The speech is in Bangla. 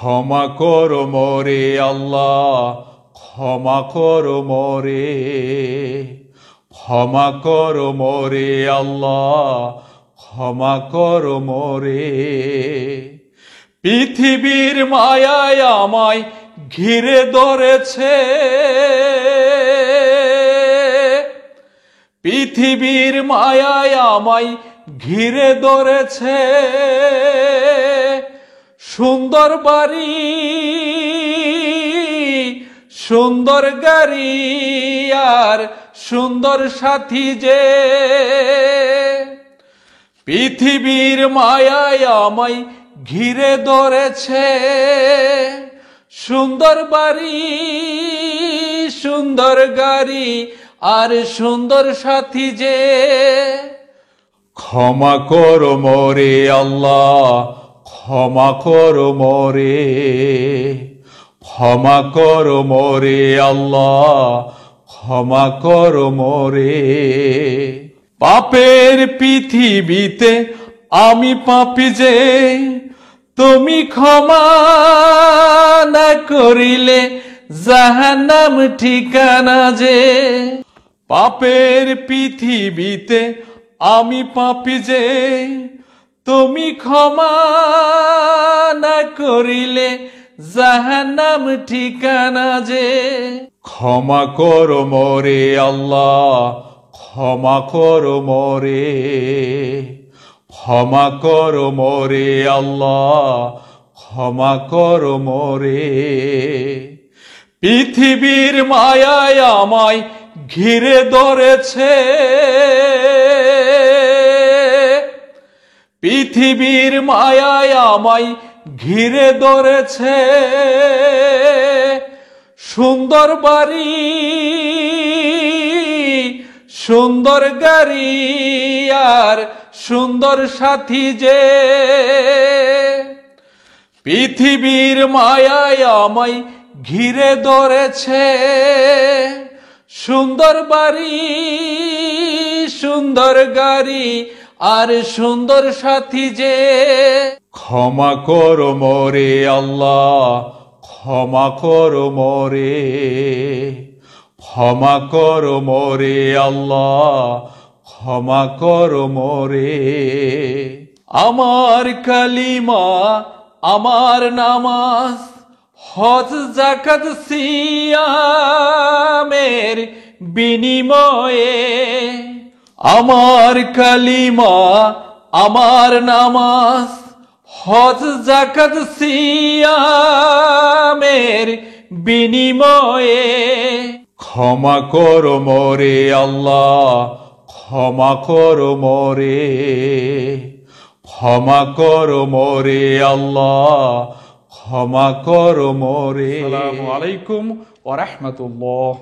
ক্ষমা করো মোরে আল্লাহ, ক্ষমা করো মোরে, ক্ষমা করো মোরে আল্লাহ, ক্ষমা করো মোরে। পৃথিবীর মায়ায় আমায় ঘিরে ধরেছে, পৃথিবীর মায়ায় আমায় ঘিরে ধরেছে। সুন্দর বাড়ি, সুন্দর গাড়ি আর সুন্দর সাথী যে, পৃথিবীর মায়ায় আমায় ঘিরে ধরেছে। সুন্দর বাড়ি, সুন্দর গাড়ি আর সুন্দর সাথী যে। ক্ষমা করো মোরে আল্লাহ, ক্ষমা করো মোরে, ক্ষমা করো মোরে আল্লাহ, ক্ষমা করো মোরে। পাপের পৃথিবীতে আমি পাপী যে, তুমি ক্ষমা না করিলে জাহান্নাম ঠিকানা যে। পাপের পৃথিবীতে আমি পাপী যে, তুমি ক্ষমা না করিলে জাহান্নাম ঠিকানা যে। ক্ষমা করো মোরে আল্লাহ, ক্ষমা করো মোরে, ক্ষমা করো মোরে আল্লাহ, ক্ষমা করো মোরে। পৃথিবীর মায়ায় আমায় ঘিরে ধরেছে, পৃথিবীর মায়ায় আমায় ঘিরে ধরেছে। সুন্দর বাড়ি, সুন্দর গাড়ি আর সুন্দর সাথী যে, পৃথিবীর মায়ায় আমায় ঘিরে ধরেছে। সুন্দর বাড়ি, সুন্দর গাড়ি আর সুন্দর সাথী যে। ক্ষমা করো মোরে আল্লাহ, ক্ষমা করো মোরে, ক্ষমা করো মোরে আল্লাহ, ক্ষমা করো মোরে। আমার কালিমা, আমার নামাজ, হজ যাকাত সিয়ামের বিনিময়ে, আমার কালিমা, আমার নামাজ, হজ যাকাত সিয়ামের বিনিময়ে। ক্ষমা করো মোরে আল্লাহ, ক্ষমা করো মোরে, ক্ষমা করো মোরে আল্লাহ, ক্ষমা করো মোরে। আসসালামু আলাইকুম ওয়া রাহমাতুল্লাহ।